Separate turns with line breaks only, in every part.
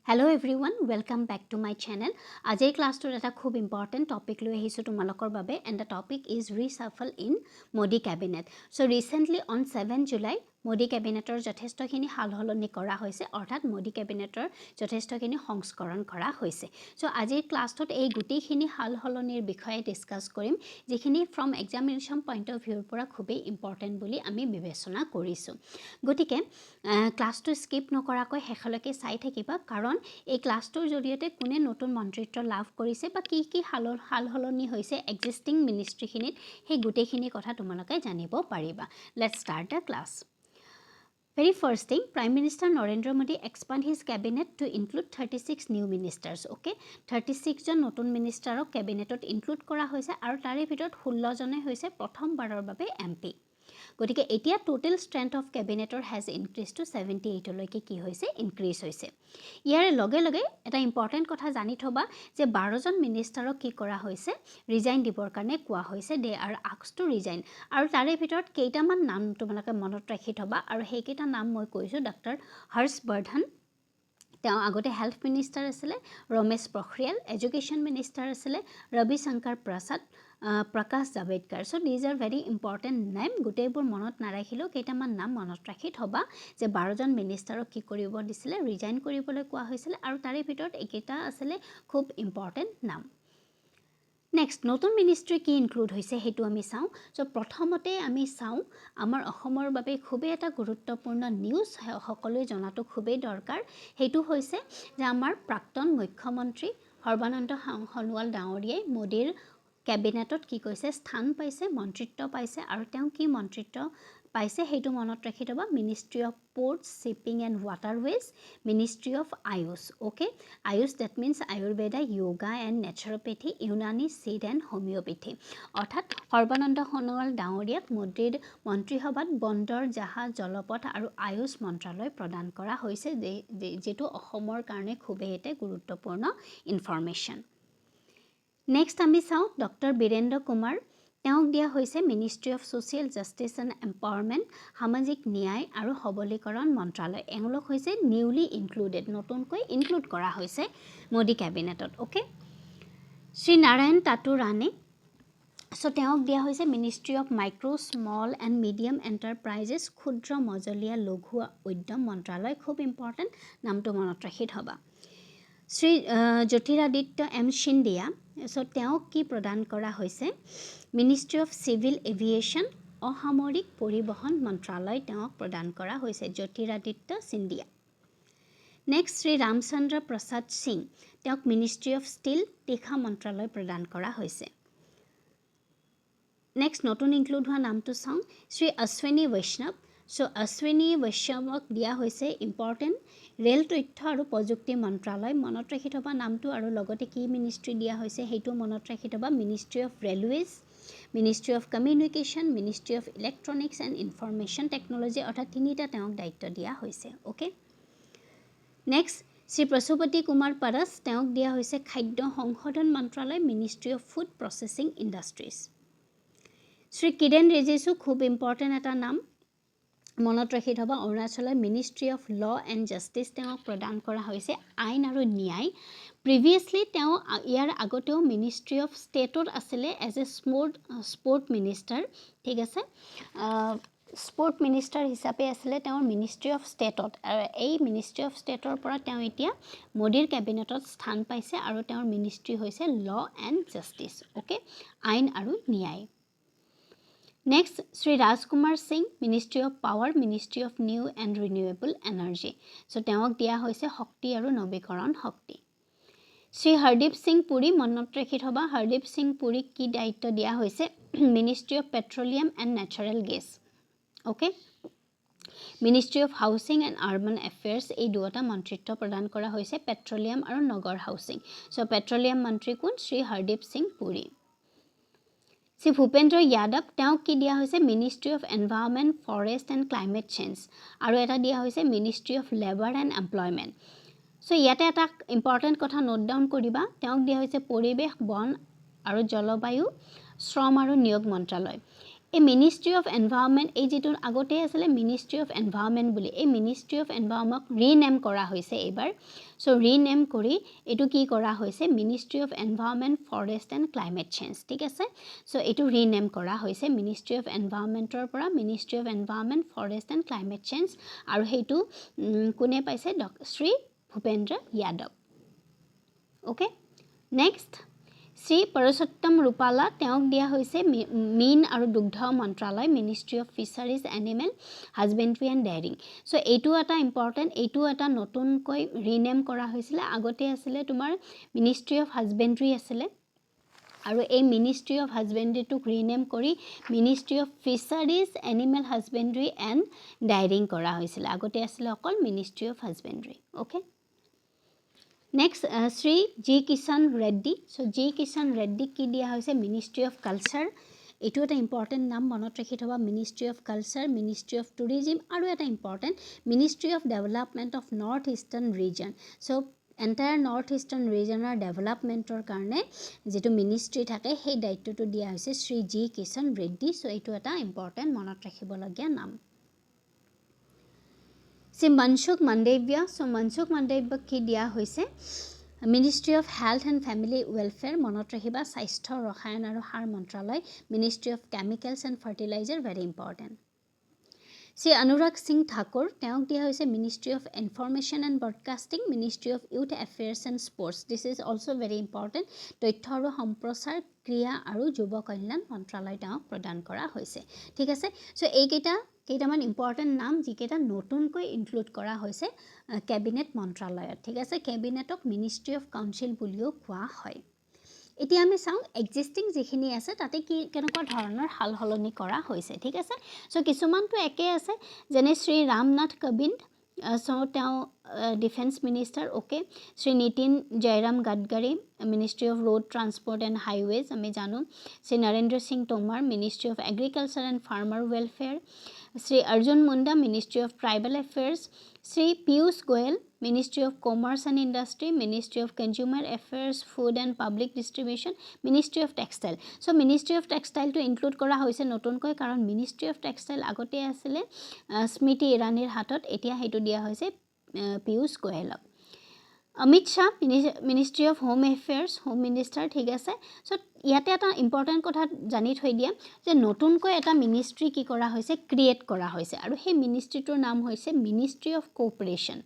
Hello everyone, welcome back to my channel. Ajay class to eta khub important topic loi ahisu tumalokor babe and the topic is reshuffle in Modi cabinet. So recently on 7 July Modi cabinetor যথেষ্টখিনি হালহলনি কৰা হৈছে অৰ্থাৎ মোডি ক্যাবিনেটৰ যথেষ্টখিনি সংস্কৰণ কৰা হৈছে so আজিৰ ক্লাছটোত এই গুটিখিনি হালহলনিৰ বিষয়ে ডিসকাস কৰিম যিখিনি ফ্ৰম এক্সামিনেশন পইণ্ট অফ ভিউৰ পৰা খুবেই ইম্পৰ্টেন্ট বুলি আমি বিবেচনা কৰিছো গতিকে ক্লাছটো স্কিপ নকৰাকৈ শেষলৈকে চাই থাকিবা কাৰণ এই ক্লাছটোৰ জৰিয়তে কোনে নতুন মন্ত্ৰিত্ব লাভ কৰিছে বা কি হালহলনি হৈছে এক্সিস্টিং মিনিষ্ট্ৰীখিনিত সেই গুটিখিনি কথা তোমালোকে জানিব পাৰিবা let's start the class Very first thing, Prime Minister Narendra Modi expand his cabinet to include 36 new ministers. Okay, 36 জন নতুন মিনিষ্টাৰক কেবিনেটত ইনক্লুড কৰা হৈছে আৰু তাৰে ভিতৰত 16 জনে হৈছে প্ৰথমবাৰৰ বাবে এমপি গতিকে এতিয়া টোটাল ষ্ট্ৰেংথ অফ কেবিনেটৰ হেজ ইনক্ৰিজ টু 78 লৈকে কি হৈছে ইনক্ৰিজ হৈছে ইয়াৰ লগে লগে এটা ইম্পৰ্টেন্ট কথা জানি থবা যে 12 জন মিনিষ্টাৰক কি কৰা হৈছে ৰিজাইন দিবৰ কাৰণে কোৱা হৈছে দে আৰ আস্কড টু ৰিজাইন আৰু তাৰে ভিতৰত কেইটামান নাম তোমালোকে মনত ৰাখি থবা আৰু সেইকেইটা নাম মই কৈছো ডক্টৰ হৰ্ষ বৰ্ধন তেওঁ আগতে হেলথ মিনিষ্টাৰ আছিলে ৰমেশ পোখৰিয়াল এডুকেশ্যন মিনিষ্টাৰ আছিলে Ravi Shankar Prasad Prakash Javadekar. So these are very important name. গোটেইবোৰ মনত নাৰাখিলেও কেইটামান নাম মনত ৰাখি থবা যে 12 জন মিনিষ্টাৰক কি কৰিব দিছিলে ৰিজাইন কৰিবলৈ কোৱা হৈছিল আৰু তাৰে ভিতৰত একেটা আছিল খুব ইম্পৰ্টেন্ট নাম নেক্সট নতুন মিনিষ্ট্ৰী কি ইনক্লুড হৈছে হেতু আমি চাও সো প্ৰথমতে আমি চাও আমাৰ অসমৰ বাবে খুবেই এটা গুৰুত্বপূৰ্ণ নিউজ সকলোৱে জনাটো খুবেই দৰকাৰ হেতু হৈছে যে আমাৰ প্ৰাক্তন মুখ্যমন্ত্ৰী সৰ্বানন্দ সোণোৱাল ডাঙৰীয়াই মোদীৰ কেবিনেটত কি কৈছে স্থান পাইছে মন্ত্ৰিত্ব পাইছে আৰু তেওঁ কি মন্ত্ৰিত্ব পাইছে হেতু মনত ৰাখি থবা ministry of ports shipping and waterways ministry of Ayush okay Ayush that means Ayurveda yoga and naturopathy Unani seed and homeopathy অৰ্থাৎ সৰ্বানন্দ সোণোৱাল ডাঙৰীয়াক মোদীৰ মন্ত্ৰীসভাত বন্দৰ জাহাজ জলপথ আৰু আয়ুষ মন্ত্ৰালয় প্ৰদান কৰা হৈছে যেটো অসমৰ কাৰণে খুবেই এটা গুৰুত্বপূৰ্ণ ইনফৰমেশন Next আমি চাও ডক্টৰ বীৰেন্দ্ৰ কুমাৰ তেওঁক দিয়া হৈছে ministry of social justice and empowerment সামাজিক ন্যায় আৰু সবলীকৰণ মন্ত্ৰালয় এওঁলোক হৈছে নিউলি ইনক্লুডেড নতুনকৈ ইনক্লুড কৰা হৈছে মোদী কেবিনেটত ওকে শ্ৰী নাৰায়ণ তাতু ৰাণে সো তেওঁক দিয়া হৈছে ministry of micro small and medium enterprises ক্ষুদ্ৰ মজলীয়া লঘু উদ্যম মন্ত্ৰালয় খুব ইম্পৰ্টেন্ট নামটো মনত ৰাখি থবা শ্ৰী জ্যোতিৰাদিত্য এম সিন্ধিয়া সো তেওঁক কি প্ৰদান কৰা হৈছে মিনিষ্ট্ৰি অফ সিভিল এভিয়েশ্যন অসামৰিক পৰিবহণ মন্ত্ৰালয় তেওঁক প্ৰদান কৰা হৈছে জ্যোতিৰাদিত্য সিন্ধিয়া নেক্সট শ্ৰী ৰামচন্দ্ৰ প্ৰসাদ সিং তেওঁক মিনিষ্ট্ৰি অফ ষ্টিল তীখা মন্ত্ৰালয় প্ৰদান কৰা হৈছে নেক্সট নতুন ইনক্লুড হোৱা নামটো চাওঁ শ্ৰী অশ্বিনী বৈষ্ণৱ সো অশ্বিনী বৈষ্ণৱক দিয়া হৈছে ইম্পৰ্টেন্ট ৰেল তথ্য আৰু প্ৰযুক্তি মন্ত্ৰালয় মনত ৰাখি থবা নামটো আৰু লগতে কি মিনিষ্ট্ৰি দিয়া হৈছে হেতু মনত ৰাখি থবা ministry of railways ministry of communication ministry of electronics and information technology অৰ্থাৎ তিনিটা তেওঁক দায়িত্ব দিয়া হৈছে ওকে নেক্সট শ্ৰী প্ৰসুপতি কুমাৰ পাৰস তেওঁক দিয়া হৈছে খাদ্য সংশোধন মন্ত্ৰালয় ministry of food processing industries Shri Kiren Rijiju খুব ইম্পৰ্টেন্ট এটা নাম মনত ৰাখি থবা অৰুণাচলৰ ministry of law and justice তেওঁক প্ৰদান কৰা হৈছে আইন আৰু ন্যায় প্ৰিভিয়াছলি তেওঁ ইয়াৰ আগতেও মিনিষ্ট্ৰি অফ ষ্টেটত আছিলে এজ এ স্পৰ্ট মিনিষ্টাৰ ঠিক আছে স্পৰ্ট মিনিষ্টাৰ হিচাপে আছিলে তেওঁৰ মিনিষ্ট্ৰি অফ ষ্টেটত আৰু এই মিনিষ্ট্ৰি অফ ষ্টেটৰ পৰা তেওঁ এতিয়া মোদীৰ কেবিনেটত স্থান পাইছে আৰু তেওঁৰ মিনিষ্ট্ৰি হৈছে ল এণ্ড জাস্টিস ওকে আইন আৰু ন্যায় Next, Sri Rajkumar Singh, Ministry of Power, Ministry of New and Renewable Energy. So, তেওঁক দিয়া হৈছে শক্তি আৰু নৱীকৰণ শক্তি। শ্ৰী হৰদীপ সিং পুৰী মনত ৰাখি থবা হৰদীপ সিং পুৰীক কি দায়িত্ব দিয়া হৈছে Ministry of Petroleum and Natural Gas. Okay? Ministry of Housing and Urban Affairs এই দুটা মন্ত্ৰিত্ব প্ৰদান কৰা হৈছে পেট্ৰলিয়াম আৰু নগৰ হাউচিং। So, পেট্ৰলিয়াম মন্ত্ৰী কোন শ্ৰী হৰদীপ সিং পুৰী। শ্ৰী ভূপেন্দ্ৰ যাদৱ তেওঁক কি দিয়া হৈছে ministry of environment forest and climate change আৰু এটা দিয়া হৈছে ministry of labour and employment so ইয়াতে এটা ইম্পৰ্টেন্ট কথা নোট ডাউন কৰিবা তেওঁক দিয়া হৈছে পৰিৱেশ বন আৰু জলবায়ু শ্ৰম আৰু নিয়োগ মন্ত্ৰালয় এই মিনিষ্ট্ৰি অফ এনভাইৰনমেণ্ট এই যেটো আগতে আছিলে মিনিষ্ট্ৰি অফ এনভাইৰনমেণ্ট বুলি এই মিনিষ্ট্ৰি অফ এনভাইৰনমেণ্ট ৰিনেম কৰা হৈছে এবাৰ সো ৰিনেম কৰি এটো কি কৰা হৈছে ministry of environment forest and climate change ঠিক আছে সো এটো ৰিনেম কৰা হৈছে মিনিষ্ট্ৰি অফ এনভাইৰনমেণ্টৰ পৰা ministry of environment forest and climate change আৰু হেতু কোনে পাইছে শ্ৰী ভূপেন্দ্ৰ যাদৱ ওকে নেক্সট শ্ৰী পৰসোত্তম ৰূপালা তেওঁক দিয়া হৈছে মীন আৰু দুগ্ধ মন্ত্ৰালয় ministry of fisheries animal হাজবেণ্ডৰী and daring so এইটো এটা ইম্পৰ্টেণ্ট এইটো এটা নতুনকৈ ৰিনেম কৰা হৈছিলে আগতে আছিলে তোমাৰ মিনিষ্ট্ৰি অফ হাজবেণ্ডৰী আছিলে আৰু এই মিনিষ্ট্ৰি অফ হাজবেণ্ডৰীটোক ৰিনেম কৰি ministry of fisheries animal হাজবেণ্ডৰী and daring কৰা হৈছিলে আগতে আছিলে অকল ministry of হাজবেণ্ডৰী okay Next, Sri G. Kishan Reddy. So, G. Kishan Reddy ki diya hoise Ministry of Culture. Etu eta important naam monot rakhi thoba Ministry of Culture, Ministry of Tourism aru eta important Ministry of Development of North Eastern Region. So, entire North Eastern region development or karne jetu ministry thake hei daitto to diya hoise Sri G. Kishan Reddy. So, etu eta important monot rakhibo lagia naam. See Manshukh Mandavia. So Manshukh Mandavia ki diya hoise Ministry of Health and Family Welfare monot rakhiba স্বাস্থ্য ৰসায়ন আৰু সাৰ মন্ত্ৰালয় Ministry of Chemicals and Fertilizer very important Sri Anurag Singh Thakur তেওঁক দিয়া হৈছে Ministry of Information and Broadcasting Ministry of Youth Affairs and Sports this is also very important তথ্য আৰু সম্প্ৰচাৰ ক্ৰিয়া আৰু যুৱ কল্যাণ মন্ত্ৰালয় তেওঁক প্ৰদান কৰা হৈছে ঠিক আছে সো এই কেইটামান ইম্পৰ্টেন্ট নাম যিকেইটা নতুনকৈ ইনক্লুড কৰা হৈছে ক্যাবিনেট মন্ত্ৰালয়ত ঠিক আছে ক্যাবিনেটক মিনিষ্ট্ৰি অফ কাউন্সিল বুলিও কোৱা হয় এতিয়া আমি চাও এক্সিস্টিং যিখিনি আছে তাতে কি কেনেকুৱা ধৰণৰ হাল হলনি কৰা হৈছে ঠিক আছে সো কিছুমানটো একে আছে যেনে শ্ৰী ৰামনাথ কোবিন্দ সো তেওঁ defence minister okay Shri Nitin Jairam Gadkari ministry of road transport and highways আমি জানো Shri Narendra Singh Tomar ministry of agriculture and farmer welfare Sri Arjun Munda, Ministry of Tribal Affairs, Sri Piyush Goyal, Ministry of Commerce and Industry, Ministry of Consumer Affairs, Food and Public Distribution, Ministry of Textile. So Ministry of Textile to include kora hoise notunkoi karon Ministry of Textile agote asile Smriti Iranir hatot etia hetu dia hoise Piyush Goyal. Amit Shah, Ministry of Home Affairs, Home Minister ঠিক আছে so ইয়াতে এটা important কথা জানি থৈ দিয়া যে নতুনকৈ এটা মিনিষ্ট্ৰি কি কৰা হৈছে ক্ৰিয়েট কৰা হৈছে আৰু সেই মিনিষ্ট্ৰিটোৰ নাম হৈছে ministry of cooperation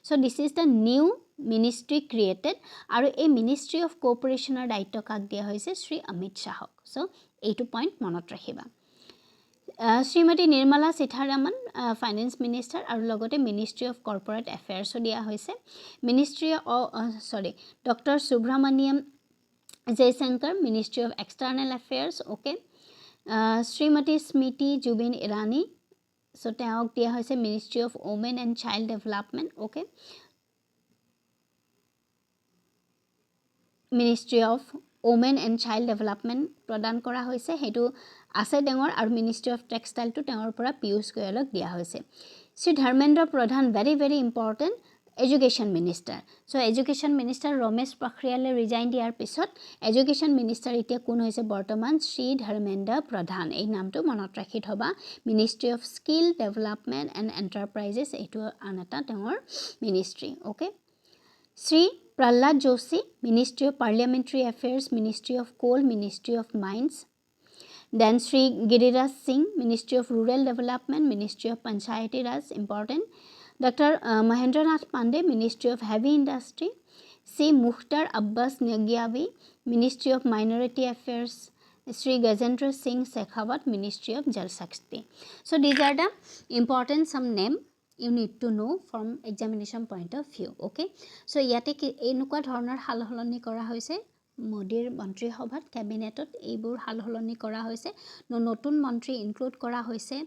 so this is the new ministry created আৰু এই মিনিষ্ট্ৰি অফ কোঅপাৰেচনৰ দায়িত্ব কাক দিয়া হৈছে শ্ৰী অমিত শাহক সো এইটো পইণ্ট মনত ৰাখিবা শ্ৰীমতী নিৰ্মলা সীতাৰামন ফাইনেন্স মিনিষ্টাৰ আৰু লগতে মিনিষ্ট্ৰি অফ কৰ্পোৰেট এফেয়াৰ্ছ দিয়া হৈছে ministry doctor Subrahmanyam Jaishankar ministry of external affairs okay Shrimati Smriti Zubin Irani so তেওঁক দিয়া হৈছে ministry of women and child development okay ministry of women and child development প্ৰদান কৰা হৈছে হেতু আছে ডেঙৰ আৰু মিনিষ্ট্ৰি অফ টেক্সটাইল টু তেওঁৰ পৰা পিয়ুষ গোয়েলক দিয়া হৈছে Shri Dharmendra Pradhan very important education minister so education minister Ramesh পোখৰিয়ালে ৰিজাইন দিয়াৰ পিছত এডুকেশ্যন মিনিষ্টাৰ এতিয়া কোন হৈছে বৰ্তমান শ্ৰী ধৰ্মেন্দ্ৰ প্ৰধান এই নামটো মনত ৰাখি থবা ministry of skill development and enterprises এইটো আন এটা তেওঁৰ ministry okay Shri Prahlad Joshi, Ministry of Parliamentary Affairs, Ministry of Coal, Ministry of Mines. Then Sri Giriraj Singh, Ministry of Rural Development, Ministry of Panchayati Raj, important. Dr. Mahendra Nath Pandey, Ministry of Heavy Industry. C. Mukhtar Abbas Nagyavi, Ministry of Minority Affairs. Sri Gajendra Singh Shekhawat, Ministry of Jal Shakti. So these are the important some name. You need to know from examination point of view okay so yate enukwa dhoronar hal holoni kora hoise মোদীৰ মন্ত্ৰী সভাত ক্যাবিনেটত এইবোৰ হালহলনি কৰা হৈছে নতুন মন্ত্ৰী include কৰা হৈছে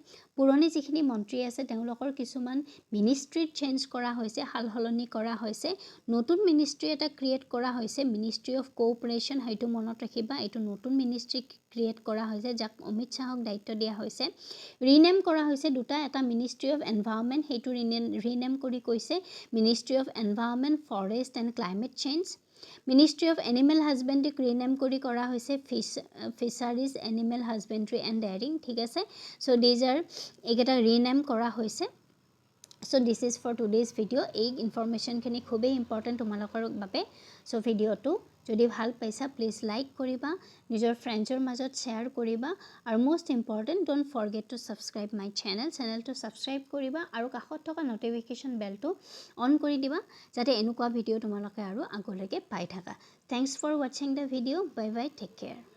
পুৰণি যিখিনি মন্ত্ৰী আছে তেওঁলোকৰ কিছুমান মিনিষ্ট্ৰি চেঞ্জ কৰা হৈছে হালহলনি কৰা হৈছে নতুন মিনিষ্ট্ৰি এটা ক্ৰিয়েট কৰা হৈছে মিনিষ্ট্ৰি অফ কোঅপাৰেচন হেতু মনত ৰাখিবা এটো নতুন মিনিষ্ট্ৰি ক্ৰিয়েট কৰা হৈছে যাক অমিত শাহক দায়িত্ব দিয়া হৈছে ৰিনেম কৰা হৈছে দুটা এটা মিনিষ্ট্ৰি অফ এনভাইৰনমেণ্ট হেতু ৰিনেম কৰি কৈছে ministry of environment forest and climate change ministry of animal হাজবেণ্ডাৰীক ৰিনেম কৰি কৰা হৈছে fisheries animal husbandry and dairying ঠিক আছে চ' দিজ আৰ এইকেইটা ৰিনেম কৰা হৈছে so' this is for today's video' এই ইনফৰমেশ্যনখিনি খুবেই ইম্পৰ্টেণ্ট তোমালোকৰ বাবে চ' ভিডিঅ'টো যদি ভাল পাইছা প্লিজ লাইক কৰিবা নিজৰ ফ্ৰেণ্ডছৰ মাজত শ্বেয়াৰ কৰিবা আৰু most important don't forget to subscribe my চেনেলটো ছাবস্ক্ৰাইব কৰিবা আৰু কাষত থকা নটিফিকেশ্যন বেলটো অন কৰি দিবা যাতে এনেকুৱা ভিডিঅ' তোমালোকে আৰু আগলৈকে পাই থাকা থেংকছ ফৰ ৱাচিং the video' bye bye take care